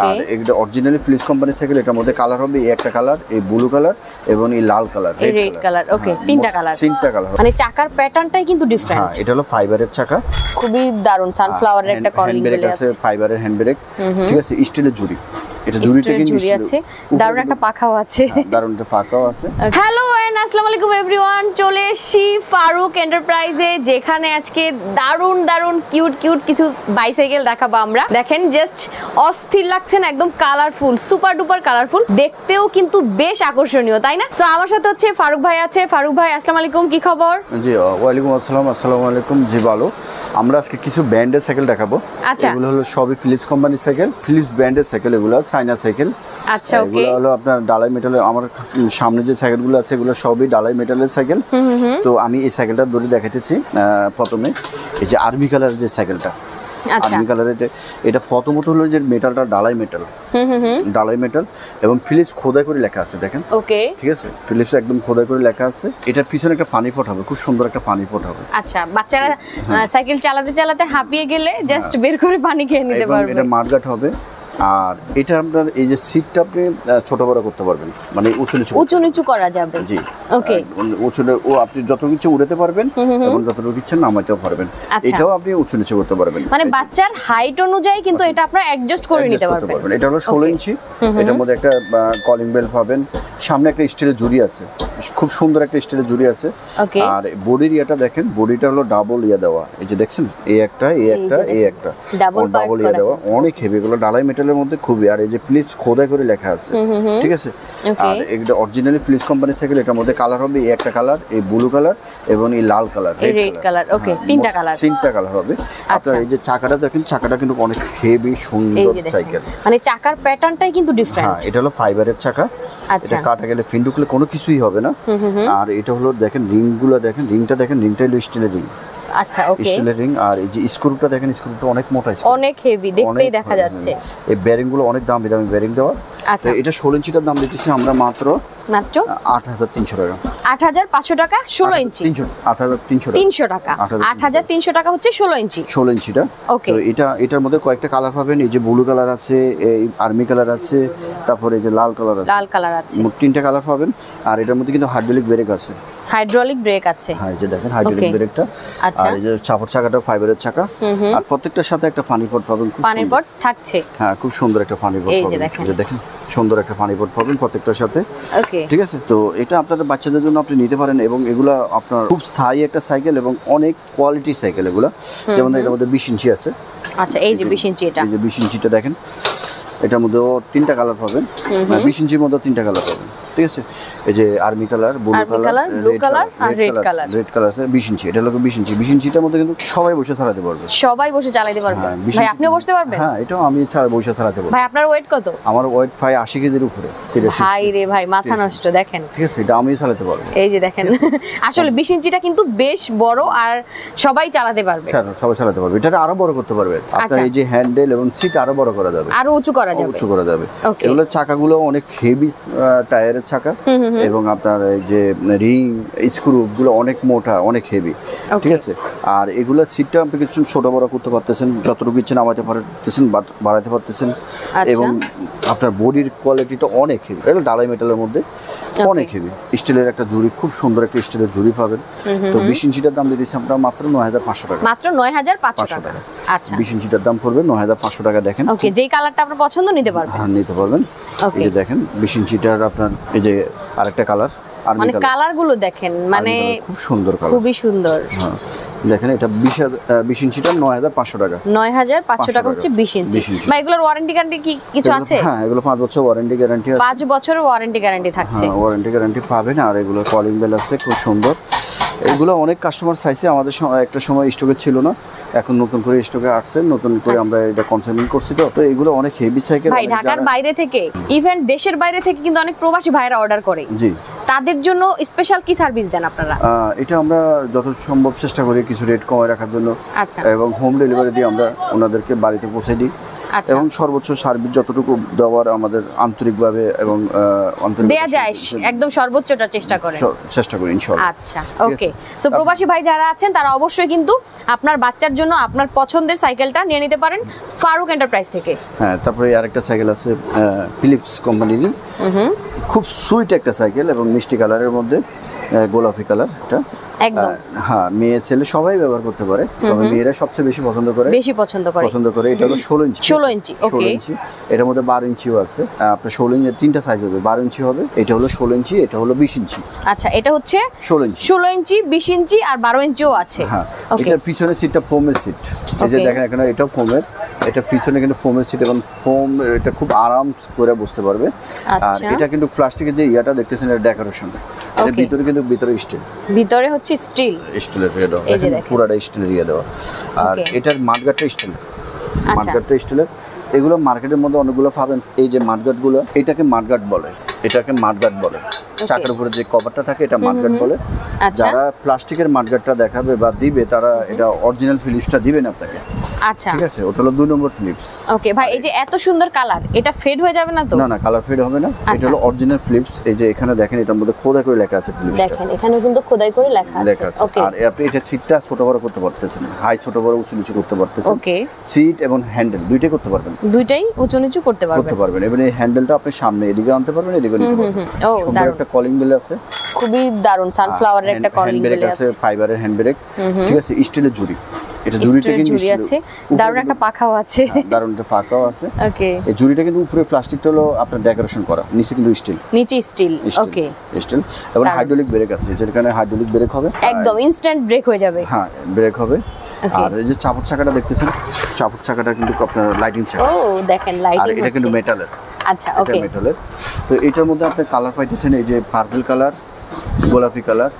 আর এটা originally Philips কোম্পানির cycle. এটার মধ্যে কালার হবে এই একটা কালার, এই ব্লু কালার এবং এই লাল কালার, রেড কালার। ওকে, তিনটা কালার মানে চাকার প্যাটার্নটাই কিন্তু ডিফারেন্ট। হ্যাঁ, এটা হলো ফাইবারের চাকা, খুবই দারুন। সানফ্লাওয়ারের একটা কলিং বেল আছে, ফাইবারের হ্যান্ড ব্রেক, ঠিক আছে, স্টিলের জুড়ি। এটা জুড়িটা কিন্তু জুড়ি আছে, দারুন একটা পাখাও আছে। দারুন একটা পাখাও আছে। হ্যালো এন্ড আসসালামু আলাইকুম এভরিওয়ান, চলে এসেছি ফারুক এন্টারপ্রাইজে, যেখানে আজকে দারুন কিউট কিছু বাইসাইকেল দেখাবো আমরা। দেখেন, জাস্ট অস্থির লাগছে না? একদম কালারফুল, সুপার ডুপার কালারফুল, দেখতেও কিন্তু বেশ আকর্ষণীয়, তাই না? সো আমার সাথে হচ্ছে ফারুক ভাই আছে। ফারুক ভাই, আসসালামু আলাইকুম, কি খবর? জি ওয়ালাইকুম আসসালাম। আসসালামু আলাইকুম। জি ভালো। আমরা আজকে কিছু ব্র্যান্ডের সাইকেল দেখাবো। এগুলো হলো সবই ফিলিপস কোম্পানির সাইকেল, ফিলিপস ব্র্যান্ডের সাইকেল, এগুলো চায়না সাইকেল। আচ্ছা, ওকে। এগুলো হলো আপনার ডালাই মেটালের। আমার সামনে যে সাইকেলগুলো আছে এগুলো সবই ডালাই মেটালের সাইকেল। তো আমি এই সাইকেলটা ধরে দেখাতেছি। প্রথমে এই যে আর্মি কালার যে সাইকেলটা, আর্মি কালারের, এটা প্রথমত হলো যে মেটালটা ডালাই মেটাল এবং ফিলিপস খোদাই করে লেখা আছে, দেখেন। ওকে, ঠিক আছে, ফিলিপস একদম খোদাই করে লেখা আছে। এটার পিছনে একটা পানি পট হবে, খুব সুন্দর একটা পানি পট হবে। আচ্ছা, বাচ্চারা সাইকেল চালাতে হাঁপিয়ে গেলে জাস্ট বের করে পানি খেয়ে নিতে পারবে। এটা মাঠগাট হবে। আর এটা আপনার এই যে সিটটা আপনি ছোট বড় করতে পারবেন, মানে উঁচু নিচু করা যাবে। জি, ওকে। আপনি যত কিছু উড়াতে পারবেন এবং যতটুকু ইচ্ছা নামাইতেও পারবেন। এটাও আপনি উঁচু নিচু করতে পারবেন, মানে বাচ্চার হাইট অনুযায়ী কিন্তু এটা আপনারা অ্যাডজাস্ট করে নিতে পারবেন। এটা হলো 16 ইঞ্চি। এটার মধ্যে একটা কলিং বেল পাবেন, সামনে একটা স্টিলের জুড়ি আছে, খুব সুন্দর একটা স্টিলের জুড়ি আছে। আর বডির ইয়েটা দেখেন, বডিটা হলো ডাবল ইয়া দেওয়া, এই যে দেখছেন, এই একটা ডাবল ইয়া দেওয়া, অনেক হেভি। এগুলো ডালাই মেটালের মধ্যে খুবই। আর এই যে ফিলিপস খোদাই করে লেখা আছে, ঠিক আছে। আর এটা অরিজিনালি ফিলিপস কোম্পানির সাইকেল। এটার মধ্যে কালার হবে এই একটা কালার, এই ব্লু কালার এবং এই লাল কালার, রেড কালার। ওকে, তিনটা কালার হবে। আপনার এই যে চাকাটা দেখেন, চাকাটা কিন্তু অনেক হেভি সুন্দর সাইকেল, মানে চাকার প্যাটার্নটাই কিন্তু ডিফারেন্ট। হ্যাঁ, এটা হলো ফাইবারের চাকা। এটা কাটা গেলে ফিন ঢুকলে কোনো কিছুই হবে না। আর এটা হলো দেখেন, রিংগুলো দেখেন, রিংটা হলো স্টিলের রিং। আচ্ছা, ওকে, স্টিলের রিং। আর এই যে স্ক্রুটা দেখেন, স্ক্রুটা অনেক মোটা, অনেক হেভি, দেখতেই দেখা যাচ্ছে। এই বেয়ারিং গুলো অনেক দামি বেয়ারিং দেওয়া। আচ্ছা, এটা 16 ইঞ্চিটার দাম দিতেছি আমরা মাত্র 8300 টাকা। 8500 টাকা 16 ইঞ্চি। 300 টাকা, 8300 টাকা হচ্ছে 16 ইঞ্চিটা। ওকে, তো এটার মধ্যে কয়েকটা কালার পাবেন। এই যে ব্লু কালার আছে, এই আর্মি কালার আছে, তারপরে এই যে লাল কালার আছে। মোট 3টা কালার পাবেন। আর এটার মধ্যে কিন্তু হাইড্রোলিক ব্রেক আছে। হ্যাঁ, এই যে দেখেন হাইড্রোলিক ব্রেকটা। আর এই যে চাপড় চাকাটা ফাইবারের চাকা। আর প্রত্যেকটার সাথে একটা পানি পট পাবেন, পানি পট থাকছে। হ্যাঁ, খুব সুন্দর একটা পানি পট পাবেন। এই যে দেখেন, সুন্দর একটা পানি পট পাবেন প্রত্যেকটার সাথে। ওকে, ঠিক আছে। তো এটা আপনাদের বাচ্চাদের জন্য আপনি নিতে পারেন। এবং এগুলা আপনার খুব স্থায়ী একটা সাইকেল এবং অনেক কোয়ালিটি সাইকেল এগুলা। যেমন এটার মধ্যে 20 ইঞ্চি আছে। আচ্ছা, এই যে 20 ইঞ্চি, এই যে 20 ইঞ্চিটা দেখেন, এটার মধ্যেও 3টা কালার পাবেন। 20 ইঞ্চির মধ্যে 3টা কালার পাবেন, ঠিক আছে। এই যে army colour, blue colour, red colour আছে। 20 ইঞ্চি, এটা হলো 20 ইঞ্চি। 20 ইঞ্চিটার মধ্যে কিন্তু সবাই বসে চালাতে পারবে, ভাই আপনিও বসতে পারবেন? হ্যাঁ, এটাও আমি বসে চালাতে পারবো। ভাই আপনার ওয়েট কত? আমার ওয়েট 80 কেজির উপরে। ভাই রে ভাই, মাথা নষ্ট। দেখেন, ঠিক আছে, এটা আমিও চালাতে পারবো। এই যে দেখেন, আসলে 20 ইঞ্চিটা কিন্তু বেশ বড়, আর সবাই চালাতে পারবে। সবাই চালাতে পারবে। এটা আরো বড় করতে পারবে আপনার। এই যে হ্যান্ডেল এবং সিট আরো বড় করা যাবে, আরো উঁচু করা যাবে। এগুলোর চাকাগুলো অনেক হেভি টায়ারের চাকা এবং আপনার এই যে রিং স্ক্রু গুলো অনেক মোটা, অনেক হেভি, ঠিক আছে। আর এগুলোর সিটটা আপনি কিছু ছোট বড় করতে পারতেছেন, যতটুকু ইচ্ছে নামাতে পারতেছেন, বাড়াতে পারতেছেন। এবং আপনার বডির কোয়ালিটিটা অনেক হেভি। এটা ডালাই মেটালের মধ্যে অনেক হেভি। স্টিলের একটা জুড়ি, খুব সুন্দর একটা স্টিলের জুড়ি পাবেন। তো 20 ইঞ্চিটার দাম দিয়েছি আমরা মাত্র 9500 টাকা। মাত্র 9500 টাকা। আচ্ছা, 20 ইঞ্চিটার দাম পড়বে 9500 টাকা। দেখেন, ওকে, যেই কালারটা আপনার পছন্দ নিতে পারবেন। হ্যাঁ, নিতে পারবেন। এই যে দেখেন 20 ইঞ্চিটার আপনার এই যে আরেকটা কালার, মানে কালারগুলো দেখেন, মানে খুব সুন্দর কালার, খুবই সুন্দর। হ্যাঁ, দেখেন, এটা 20 ইঞ্চিটা 9500 টাকা। 9500 টাকা হচ্ছে 20 ইঞ্চি। ভাই এগুলোর ওয়ারেন্টি গ্যারান্টি কি কিছু আছে? হ্যাঁ, এগুলো 5 বছর ওয়ারেন্টি গ্যারান্টি আছে। 5 বছরের ওয়ারেন্টি গ্যারান্টি থাকছে। হ্যাঁ, ওয়ারেন্টি গ্যারান্টি পাবেন। আর এগুলো কলিং বেল আছে, খুব সুন্দর। এগুলো অনেক কাস্টমার চাইছে, আমাদের একটা সময় স্টকে ছিল না, এখন নতুন করে স্টকে আসছে, নতুন করে আমরা এটা কনসাইনমেন্ট করছি। তো এগুলো অনেক হেভি সাইকেল। ভাই ঢাকার বাইরে থেকে, ইভেন দেশের বাইরে থেকে কিন্তু অনেক প্রবাসী ভাইরা অর্ডার করে। জি, তাদের জন্য স্পেশাল কি সার্ভিস দেন আপনারা? এটা আমরা যত সম্ভব চেষ্টা করি কিছু রেট কমায় রাখার জন্য। আচ্ছা, এবং হোম ডেলিভারি দিয়ে আমরা ওনাদেরকে বাড়িতে পৌঁছে দিই। এবং সর্বোচ্চ সার্ভিস যতটুকু দেওয়ার আমাদের আন্তরিকভাবে এবং দেয়া যায় একদম সর্বোচ্চটা চেষ্টা করি ইনশাআল্লাহ। আচ্ছা ওকে, সো প্রবাসী ভাই যারা আছেন তারা অবশ্যই কিন্তু আপনার বাচ্চার জন্য আপনার পছন্দের সাইকেলটা নিয়ে নিতে পারেন ফারুক এন্টারপ্রাইজ থেকে। হ্যাঁ, তারপরে আরেকটা সাইকেল আছে ফিলিপস কোম্পানির, খুব সুইট একটা সাইকেল এবং মিষ্টি কালারের মধ্যে গোলাপি কালার, এটা একদম হ্যাঁ মেয়ে ছেলে সবাই ব্যবহার করতে পারে, তবে মেয়েরা সবচেয়ে বেশি পছন্দ করে। এটা হলো 16 ইঞ্চি। 16 ইঞ্চি, ওকে। এটার মধ্যে 12 ইঞ্চিও আছে। আপনার 16 ইঞ্চি তিনটা সাইজ হবে, 12 ইঞ্চি হবে, এটা হলো 16 ইঞ্চি, এটা হলো 20 ইঞ্চি। আচ্ছা, এটা হচ্ছে 16 ইঞ্চি, 16 ইঞ্চি, 20 ইঞ্চি আর 12 ইঞ্চিও আছে। হ্যাঁ, এটার পিছনে সিটটা ফোমের সিট, এই যে দেখেন এখানে এটাও ফোমের, এটা পিছনে কিন্তু ফোমের সিট এবং ফোম, এটা খুব আরাম করে বসতে পারবে। আর এটা কিন্তু প্লাস্টিকের যে ইয়াটা দেখতেছেন এটা ডেকোরেশন, এর ভিতরে কিন্তু স্টিল, ভিতরে হচ্ছে স্টিলের ইয়ে দেওয়া, পুরাটা স্টিলের ইয়ে দেওয়া। আর এটার মাঠগাটটা স্টিলের। এগুলো মার্কেটের মধ্যে অনেকগুলো পাবেন, এই যে মাঠগাটগুলো, এটাকে মাঠগাট বলে, চাকার উপরে যে কভারটা থাকে এটা মাঠগাট বলে। যারা প্লাস্টিকের মাঠগাটটা দেখাবে বা দিবে তারা এটা অরিজিনাল ফিলিপসটা দিবে না আপনাকে। আচ্ছা, ঠিক আছে, ওটা হলো 2 নম্বর ফিলিপস। ওকে ভাই, এই যে এত সুন্দর কালার, এটা ফেড হয়ে যাবে না তো? না, কালার ফেড হবে না, এটা হলো অরিজিনাল ফিলিপস। এই যে এখানে দেখেন এটার মধ্যে খোদাই করে লেখা আছে ফিলিপসটা, দেখেন এখানেও কিন্তু খোদাই করে লেখা আছে। ওকে, আর আপনি এটা সিটটা ছোট বড় করতে পারতেছেন, হাই ছোট বড় উঁচু নিচু করতে পারতেছেন। ওকে, সিট এবং হ্যান্ডেল দুইটাই করতে পারবেন, দুইটাই উঁচু নিচু করতে পারবেন। এবং এই হ্যান্ডেলটা আপনি সামনে এদিকে আনতে পারবেন, এদিকে নিতে পারবেন। সুন্দর একটা কলিং বেল আছে, খুবই দারুণ, সানফ্লাওয়ারের একটা কলিং বেল আছে, ফাইবারের হ্যান্ড ব্রেক, ঠিক আছে, স্টিলের জুড়ি, এটা জুড়িটা কিন্তু জুড়ি আছে, দারুণ একটা পাখাও আছে, দারুণ একটা পাখাও আছে। ওকে, এই জুড়িটা কিন্তু উপরে প্লাস্টিকটা হলো আপনার ডেকোরেশন করা, নিচে কিন্তু স্টিল, ওকে স্টিল। এবং হাইড্রোলিক ব্রেক আছে, যেখানে হাইড্রোলিক ব্রেক হবে, একদম ইনস্ট্যান্ট ব্রেক হয়ে যাবে। হ্যাঁ, ব্রেক হবে। আর এই যে চাপড় চাকাটা দেখতেছেন, চাপড় চাকাটা কিন্তু আপনার লাইটিং চাকা, ও দেখেন লাইটিং, আর এটা কিন্তু মেটালের। আচ্ছা, ওকে, মেটালের। তো এটার মধ্যে আপনি কালার পাইতেছেন, এই যে পার্পল কালার, গোলাপি কালার,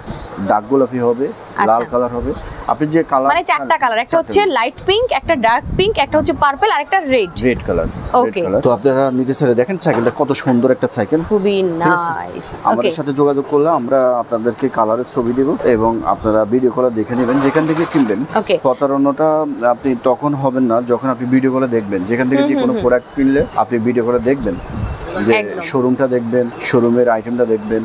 ডার্ক গোলাপি হবে, লাল কালার হবে। আপনি যে কালার, মানে চারটা কালার, একটা হচ্ছে লাইট পিঙ্ক, একটা ডার্ক পিঙ্ক, একটা হচ্ছে পার্পল আর একটা রেড কালার। ওকে, তো আপনারা নিচে ছেড়ে দেখেন সাইকেলটা কত সুন্দর একটা সাইকেল, খুবই নাইস। আমাদের সাথে যোগাযোগ করলে আমরা আপনাদেরকে কালারের ছবি দেব এবং আপনারা ভিডিও কলে দেখে নেবেন। যেখান থেকে কিনবেন প্রতারণাটা আপনি তখন হবেন না যখন আপনি ভিডিও কলে দেখবেন। যেখান থেকে যে কোনো প্রোডাক্ট কিনলে আপনি ভিডিও কলে দেখবেন, যে শোরুমটা দেখবেন, শোরুমের আইটেমটা দেখবেন,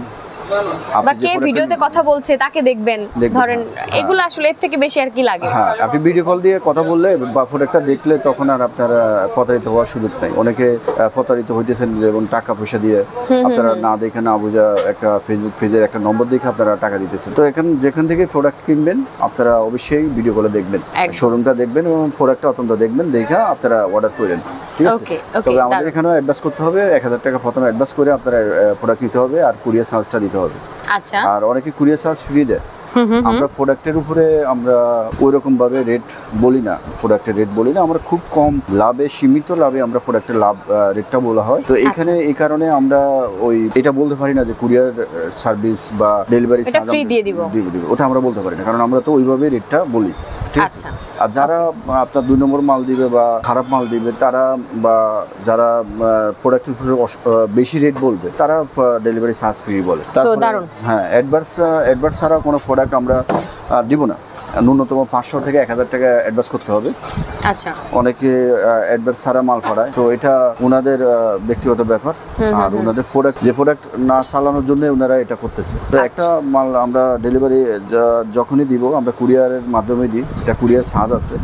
বা কে ভিডিওতে কথা বলছে তাকে দেখবেন। ধরেন এগুলো আসলে এর থেকে বেশি আর কি লাগে। হ্যাঁ, আপনি ভিডিও কল দিয়ে কথা বললে বা প্রোডাক্টটা দেখলে তখন আর আপনারা প্রতারিত হওয়ার সুযোগ নাই। অনেকে প্রতারিত হইতেছেন এবং টাকা পয়সা দিয়ে আপনারা না দেখে না বুঝা একটা ফেসবুক পেজের একটা নম্বর দেখে আপনারা টাকা দিতেছেন। তো যেখান থেকে প্রোডাক্ট কিনবেন আপনারা অবশ্যই ভিডিও কলে দেখবেন, শোরুমটা দেখবেন এবং প্রোডাক্টটা অত্যন্ত দেখবেন, দেখে আপনারা অর্ডার করেন। ঠিক আছে, তবে আমাদের এখানেও অ্যাডভান্স করতে হবে, 1000 টাকা প্রথমে অ্যাডভান্স করে আপনারা প্রোডাক্ট নিতে হবে আর কুরিয়ার চার্জটা দিতে হবে। আচ্ছা, আর অনেকে কুরিয়ার চার্জ ফ্রি দেয়। আমরা প্রোডাক্টের উপরে আমরা ওই রকম ভাবে রেট বলি না, প্রোডাক্টের রেট বলি না, আমরা খুব কম লাভে, সীমিত লাভে আমরা প্রোডাক্টের লাভ রেটটা বলা হয়। তো এখানে এই কারণে আমরা ওই এটা বলতে পারি না যে কুরিয়ার সার্ভিস বা ডেলিভারি চার্জ দিয়ে দিব, ওটা আমরা বলতে পারি না, কারণ আমরা তো ওইভাবে রেটটা বলি। ঠিক আছে, আর যারা আপনার 2 নম্বর মাল দিবে বা খারাপ মাল দিবে তারা, বা যারা প্রোডাক্টের উপরে বেশি রেট বলবে তারা ডেলিভারি চার্জ ফ্রি বলে। তারপরে হ্যাঁ, অ্যাডভান্স ছাড়া কোনো প্রোডাক্ট আমরা দিব না। ন্যূনতম 500 থেকে 1000 টাকা অ্যাডভান্স করতে হবে। আচ্ছা, অনেকে অ্যাডভান্স ছাড়া মাল পাঠায়, তো এটা ওনাদের ব্যক্তিগত ব্যাপার। আর ওনাদের প্রোডাক্ট, যে প্রোডাক্ট না চালানোর জন্য ওনারা এটা করতেছে। তো একটা মাল আমরা ডেলিভারি যখনই দিব আমরা কুরিয়ারের মাধ্যমে দিই, এটা কুরিয়ার চার্জ আছে,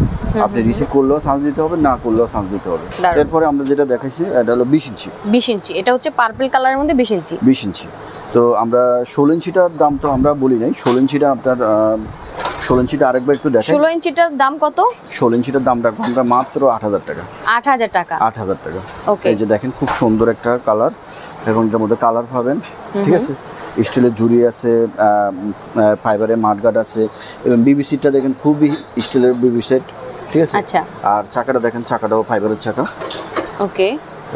আপনি রিসিভ করলেও চার্জ দিতে হবে, না করলেও চার্জ দিতে হবে। এরপরে আমরা যেটা দেখাইছি এটা হলো 20 ইঞ্চি। 20 ইঞ্চি, এটা হচ্ছে পার্পল কালারের মধ্যে 20 ইঞ্চি। 20 ইঞ্চি। তো আমরা 16 ইঞ্চিটার দাম তো আমরা বলি নাই, 16 ইঞ্চিটা আপনার 16 ইঞ্চিটা আরেকবার একটু দেখেন। 16 ইঞ্চিটার দাম কত? 16 ইঞ্চিটার দাম রাখবো আমরা মাত্র 8000 টাকা। 8000 টাকা। 8000 টাকা। এই যে দেখেন খুব সুন্দর একটা কালার এবং এর মধ্যে কালার পাবেন। ঠিক আছে, স্টিলের জুড়ি আছে, ফাইবারের মাঠগার্ড আছে এবং বিবিসিটা দেখেন খুবই স্টিলের বিবি সেট। ঠিক আছে, আর চাকাটা দেখেন, চাকাটাও ফাইবারের চাকা। ওকে,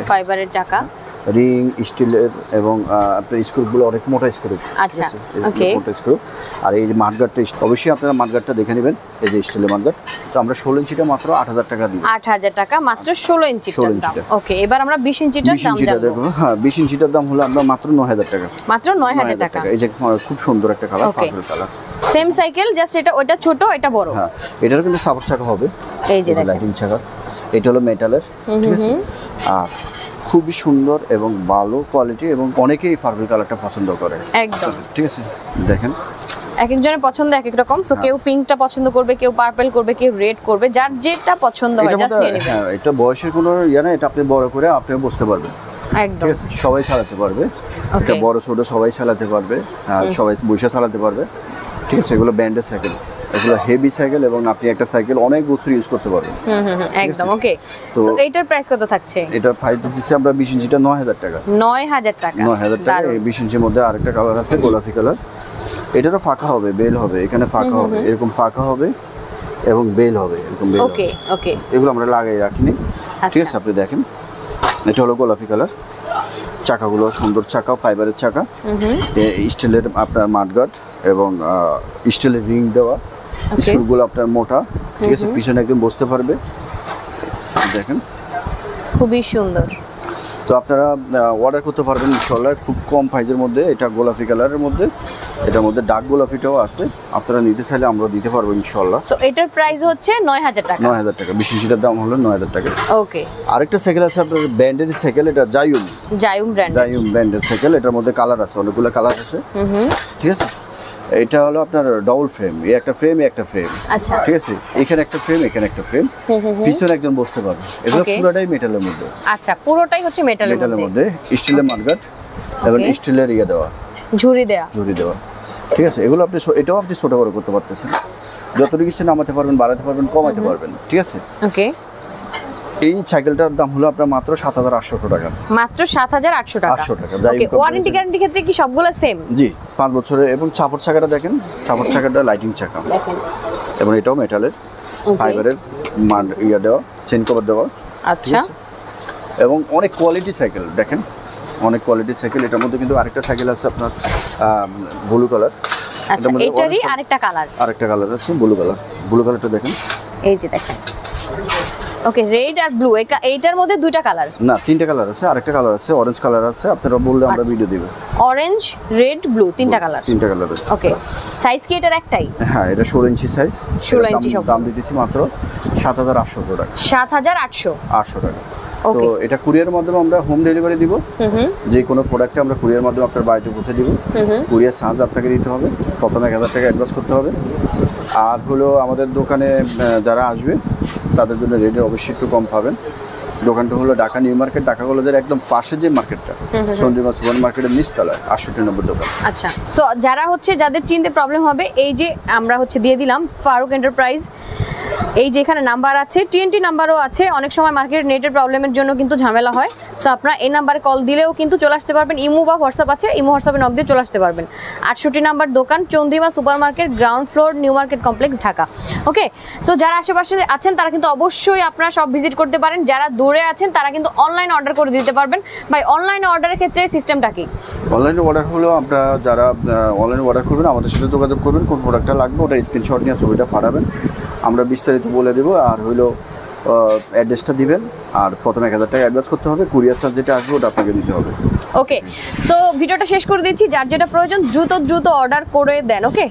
ফাইবারের চাকা, রিং স্টিলের এবং আপনার স্ক্রুগুলো অনেক মোটা স্ক্রু। আচ্ছা, ওকে, মোটা স্ক্রু। আর এই যে মাঠগার্ডটা অবশ্যই আপনারা মাঠগার্ডটা দেখে নেবেন, এই যে স্টিলের মাঠগার্ড। তো আমরা 16 ইঞ্চিটা মাত্র 8000 টাকা দিই। 8000 টাকা মাত্র 16 ইঞ্চিটার দাম। ওকে, এবার আমরা 20 ইঞ্চিটার দাম জানবো। হ্যাঁ, 20 ইঞ্চিটার দাম হলো আমরা মাত্র 9000 টাকা। মাত্র 9000 টাকা। এই যে খুব সুন্দর একটা colour, purple colour. Same cycle, just এটা ওটা ছোট এটা বড়। হ্যাঁ, এটার কিন্তু সাপোর্ট চাকা হবে, এই যে লাইটিং চাকা। এটা হলো মেটালের, ঠিক আছে। আর খুবই সুন্দর এবং ভালো কোয়ালিটি, এবং অনেকেই পার্পল কালারটা পছন্দ করে একদম, ঠিক আছে। দেখেন এক একজনের পছন্দ এক এক রকম, সো কেউ পিঙ্কটা পছন্দ করবে, কেউ পার্পল করবে, কেউ রেড করবে, যার যেটা পছন্দ হয় জাস্ট নিয়ে নেবেন। হ্যাঁ, এটা বয়সের কোনো ইয়া না, এটা আপনি বড় করে আপনি বুঝতে পারবেন, একদম ঠিক আছে। সবাই চালাতে পারবে, এটা বড় ছোট সবাই চালাতে পারবে, আর সবাই বসে চালাতে পারবে, ঠিক আছে। এগুলো ব্যান্ডের সাইকেল, এগুলো হেভি সাইকেল, এবং আপনি একটা সাইকেল অনেক বছর ইউজ করতে পারবেন। একদম ওকে। তো এইটার প্রাইস কত থাকছে? এটার প্রাইস দিচ্ছি আমরা 20 ইঞ্চিটা 9000 টাকা। 9000 টাকা, 9000 টাকা। এই 20 ইঞ্চির মধ্যে আরেকটা কালার আছে গোলাপি কালার, এটারও ফাঁকা হবে, বেল হবে, এখানে ফাঁকা হবে, এরকম ফাঁকা হবে এবং বেল হবে, এরকম বেল। ওকে ওকে, এগুলো আমরা লাগাই রাখিনি, ঠিক আছে। আপনি দেখেন এটা হলো গোলাপি কালার, চাকাগুলো সুন্দর চাকা, ফাইবারের চাকা, স্টিলের আপনার মাঠগার্ড এবং স্টিলের রিং দেওয়া, স্ক্রুগুলো আপনার মোটা, ঠিক আছে। পিছনে একদম বসতে পারবে, দেখেন খুবই সুন্দর। তো আপনারা অর্ডার করতে পারবেন ইনশাআল্লাহ খুব কম প্রাইজের মধ্যে। এটা গোলাপি কালারের মধ্যে, এটার মধ্যে ডার্ক গোলাপিটাও আছে, আপনারা নিতে চাইলে আমরা দিতে পারবো ইনশাআল্লাহ। সো এটার প্রাইস হচ্ছে 9000 টাকা। 9000 টাকা, 20 ইঞ্চিটার দাম হলো 9000 টাকা। ওকে, আরেকটা সাইকেল আছে আপনার ব্র্যান্ডের সাইকেল, এটা জায়ুম ব্র্যান্ডের সাইকেল। এটার মধ্যে কালার আছে, অনেকগুলো কালার আছে, ঠিক আছে। এটা হলো আপনার ডবল ফ্রেম, এই একটা ফ্রেম, এই একটা ফ্রেম, আচ্ছা, ঠিক আছে। এখানে একটা ফ্রেম, এখানে একটা ফ্রেম, পিছনে একজন বসতে পারবে। এটা পুরোটাই মেটালের মধ্যে, আচ্ছা পুরোটাই হচ্ছে মেটালের মধ্যে, স্টিলের মার্গাট এবং স্টিলের ইয়ে দেওয়া, ঝুরি দেওয়া, ঠিক আছে। এগুলো আপনি এটাও আপনি ছোট বড় করতে পারতেছেন, যতটুকু ইচ্ছে নামাতে পারবেন, বাড়াতে পারবেন, কমাতে পারবেন, ঠিক আছে। ওকে, এই সাইকেলটার দাম হলো আপনার মাত্র 7800 টাকা। মাত্র 7800 টাকা। 800 টাকা। ওকে, ওয়ারেন্টি গ্যারান্টি ক্ষেত্রে কি সবগুলো সেম? জি, 5 বছরের। এবং চাপড় চাকাটা দেখেন, চাপড় চাকাটা লাইটিং চাকা দেখেন, এবং এটাও মেটালের, ফাইবারের ইয়া দেওয়া, চেন কভার দেওয়া, আচ্ছা। এবং অনেক কোয়ালিটি সাইকেল, দেখেন অনেক কোয়ালিটি সাইকেল। এটার মধ্যে কিন্তু আরেকটা সাইকেল আছে আপনার ব্লু কালার, আচ্ছা এটারই আরেকটা কালার আছে ব্লু কালারটা দেখেন, এই যে দেখেন। ওকে, রেড আর ব্লু, এইটার মধ্যে দুইটা কালার না, 3টা কালার আছে, আরেকটা কালার আছে অরেঞ্জ কালার আছে, আপনারা বললে আমরা ভিডিও দিব। অরেঞ্জ, রেড, ব্লু, তিনটা কালার আছে। ওকে, সাইজ কি এটার একটাই? হ্যাঁ, এটা 16 ইঞ্চি সাইজ। 16 ইঞ্চি সব দাম দিতেছি মাত্র 7800 টাকা। 7800 টাকা। তো এটা কুরিয়ারের মাধ্যমে আমরা হোম ডেলিভারি দিব, যে কোনো প্রোডাক্টে আমরা কুরিয়ার মাধ্যমে আপনার বাড়িতে পৌঁছে দিব। কুরিয়ার চার্জ আপনাকে দিতে হবে, প্রথমে 1000 টাকা অ্যাডভান্স করতে হবে। আর হলো আমাদের দোকানে যারা আসবে তাদের জন্য রেটে অবশ্যই একটু কম পাবেন। দোকানটা হলো ঢাকা নিউ মার্কেট, ঢাকা কলেজের একদম পাশে যে মার্কেটটা, সঞ্জীবন সুপার মার্কেটের নিচতলায় 68 নম্বর দোকান। আচ্ছা, সো যারা যাদের চিনতে প্রবলেম হবে, এই যে আমরা দিয়ে দিলাম ফারুক এন্টারপ্রাইজ, এই যে এখানে নাম্বার আছে, টিএনটি নাম্বারও আছে। অনেক সময় মার্কেট নেটের প্রবলেমের জন্য কিন্তু ঝামেলা হয়, সো আপনারা এই নাম্বারে কল দিলেও কিন্তু চলে আসতে পারবেন। ইমো বা হোয়াটসঅ্যাপ আছে, ইমো হোয়াটসঅ্যাপে নক দিয়ে চলে আসতে পারবেন। 68 নাম্বার দোকান, Chandrima super market, ground floor, new market complex, Dhaka. Okay, so যারা আশেপাশে আছেন তারা কিন্তু অবশ্যই আপনারা সব ভিজিট করতে পারেন। যারা দূরে আছেন তারা কিন্তু অনলাইনে অর্ডার করে দিতে পারবেন। ভাই, অনলাইনে অর্ডারের ক্ষেত্রে সিস্টেমটা কি? অনলাইনে অর্ডার হলো আপনারা যারা অনলাইনে অর্ডার করবেন আমাদের সাথে যোগাযোগ করবেন, কোন প্রোডাক্টটা লাগবে ওটা স্ক্রিনশট নিয়ে ছবিটা পাঠাবেন, আমরা বিস্তারিত বলে দেবো। আর হইলো অ্যাড্রেসটা দিবেন, আর প্রথমে 1000 টাকা অ্যাডভান্স করতে হবে, কুরিয়ার চার্জ যেটা আসবে ওটা আপনাকে দিতে হবে। ওকে, সো ভিডিওটা শেষ করে দিচ্ছি। যার যেটা প্রয়োজন দ্রুত অর্ডার করে দেন। ওকে।